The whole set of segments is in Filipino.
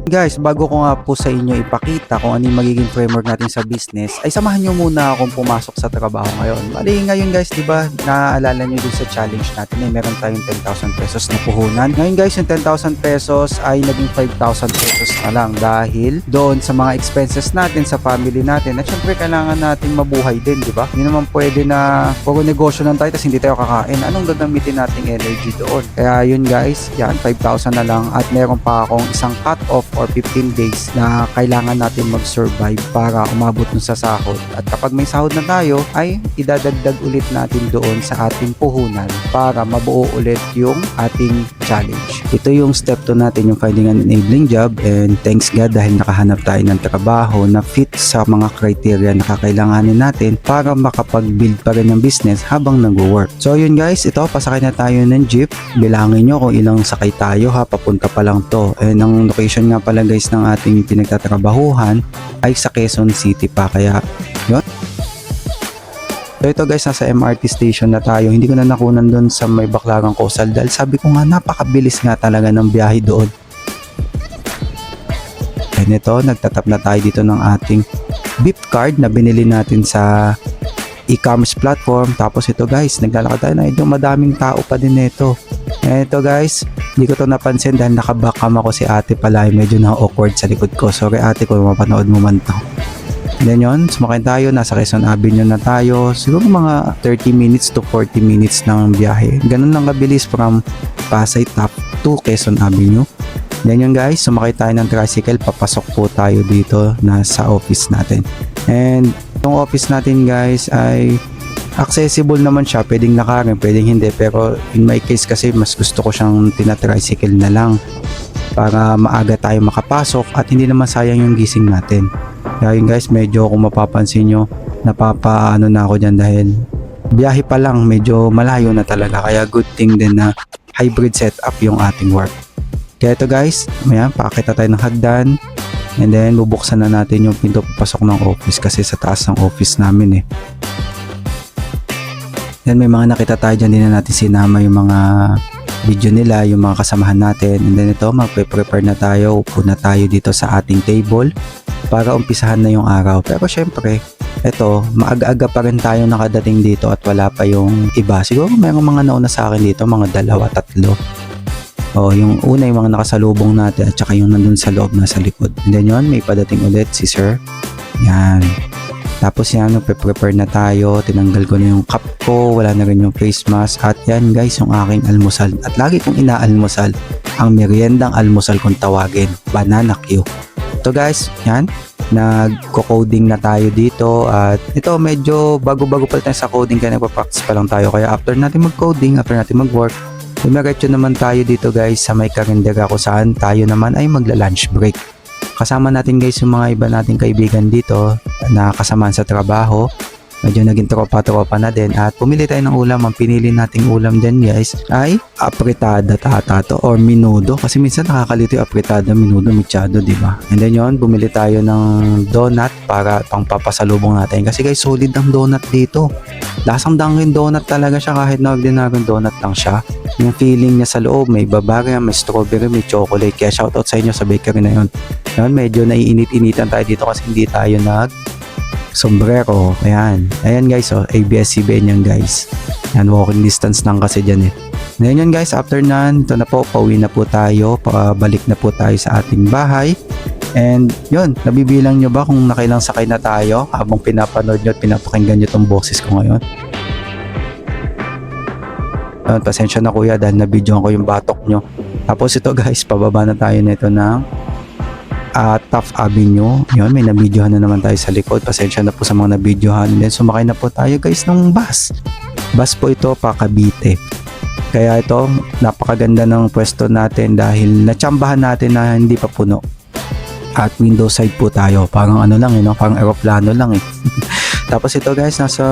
Guys, bago ko nga po sa inyo ipakita kung ano yung magiging framework natin sa business, ay samahan nyo muna akong pumasok sa trabaho ngayon. Bali ngayon guys, di ba, naaalala nyo dun sa challenge natin eh, meron tayong 10,000 pesos na puhunan. Ngayon guys, yung 10,000 pesos ay naging 5,000 pesos na lang dahil doon sa mga expenses natin, sa family natin, at syempre kailangan natin mabuhay din, di ba? Hindi naman pwede na puro negosyo lang tayo tapos hindi tayo kakain. Anong gagamitin nating energy doon? Kaya yun guys, yan, 5,000 na lang at meron pa akong isang cut-off or 15 days na kailangan natin mag-survive para umabot dun sa sahod. At kapag may sahod na tayo, ay idadagdag ulit natin doon sa ating puhunan para mabuo ulit yung ating challenge. Ito yung step 2 natin, yung finding an enabling job, and thanks God dahil nakahanap tayo ng trabaho na fit sa mga criteria na kakailanganin natin para makapag-build pa rin ng business habang nag-work. So yun guys, ito pasakay na tayo ng jeep. Bilangin nyo kung ilang sakay tayo ha, papunta pa lang to. And ang location nga pala guys ng ating pinagtatrabahuhan ay sa Quezon City pa, kaya yun. So ito guys, nasa MRT station na tayo. Hindi ko na nakunan doon sa may Baclaran Coastal dahil sabi ko nga napakabilis nga talaga ng biyahe doon. And ito, nagtatap na tayo dito ng ating beep card na binili natin sa e-commerce platform. Tapos ito guys, naglalakad tayo na ito, madaming tao pa din nito. And ito guys, hindi ko to napansin dahil nakabakam ako si ate pala, medyo na-awkward sa likod ko. Sorry ate kung mapanood mo man to. Then yun, sumakay tayo, nasa Quezon Avenue na tayo. Siguro mga 30 minutes to 40 minutes ng biyahe. Ganun lang kabilis from Pasay Top to Quezon Avenue. Then yun guys, sumakay tayo ng tricycle, papasok po tayo dito na sa office natin. And yung office natin guys ay accessible naman siya, pwedeng nakarin, pwedeng hindi, pero in my case kasi mas gusto ko siyang tina-tricycle na lang para maaga tayo makapasok at hindi naman sayang yung gising natin. Kaya yun guys, medyo kung mapapansin nyo, napapaano na ako dyan dahil biyahe pa lang, medyo malayo na talaga, kaya good thing din na hybrid setup yung ating work. Kaya ito guys, ayan, pakakita tayo ng hagdan. And then bubuksan na natin yung pinto papasok ng office kasi sa taas ng office namin eh. Then may mga nakita tayo dyan, din na natin sinama yung mga video nila, yung mga kasamahan natin. And then ito, magpe-prepare na tayo, upo na tayo dito sa ating table para umpisahan na yung araw. Pero syempre, ito, maaga-aga pa rin tayo nakadating dito at wala pa yung iba. Siguro mayroong mga nauna sa akin dito, mga 2-3. O, yung una yung mga nakasalubong natin at saka yung nandun sa loob na sa likod. And then yun, may padating ulit si sir. Yan. Tapos yan, nagpe-prepare na tayo. Tinanggal ko na yung cup ko. Wala na rin yung face mask. At yan guys, yung aking almusal. At lagi kong inaalmusal. Ang meriendang almusal kung tawagin. Banana Q. Ito guys, yan. Nagko-coding na tayo dito. At ito, medyo bago-bago pa tayo sa coding. Kaya nagpa-practice pa lang tayo. Kaya after natin mag-coding, after natin mag-work, dumiretso naman tayo dito guys sa may karindera kung saan tayo naman ay magla-lunch break. Kasama natin guys yung mga iba nating kaibigan dito na kasamaan sa trabaho. Medyo naging tropa-tropa na din at pumili tayo ng ulam. Ang pinili nating ulam dyan guys ay apritada tata to or minudo. Kasi minsan nakakalito yung apritada, minudo, mechado, diba? And then yun, bumili tayo ng donut para pang papasalubong natin. Kasi guys, solid ang donut dito. Lasang Dunkin Donut talaga siya kahit na ordinaryong donut lang siya. Yung feeling niya sa loob, may Bavaria, may strawberry, may chocolate. Kaya shoutout sa inyo sa bakery na yun. Yun, medyo naiinit-initan tayo dito kasi hindi tayo sombrero. Ayan. Ayan guys, oh, ABS-CBN yan guys. Ayan, walking distance lang kasi dyan eh. Ngayon yun guys, after nan, ito na po, pauwi na po tayo. Pabalik na po tayo sa ating bahay. And yun, nabibilang nyo ba kung nakailang sakay na tayo habang pinapanood nyo at pinapakinggan nyo itong boses ko ngayon? Yun, pasensya na kuya dahil nabidyoan ko yung batok nyo. Tapos ito guys, pababa na tayo nito ng Taft Avenue. Yun, may nabidyohan na naman tayo sa likod. Pasensya na po sa mga nabidyohan. Then sumakay na po tayo guys ng bus. Bus po ito pa Cavite. Kaya ito, napakaganda ng pwesto natin dahil natsambahan natin na hindi pa puno. At window side po tayo. Parang ano lang, parang aeroplano lang eh. Tapos ito guys, nasa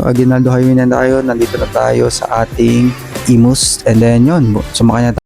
Aguinaldo Highway na tayo. Nandito na tayo sa ating Imus. And then yun, sumakay na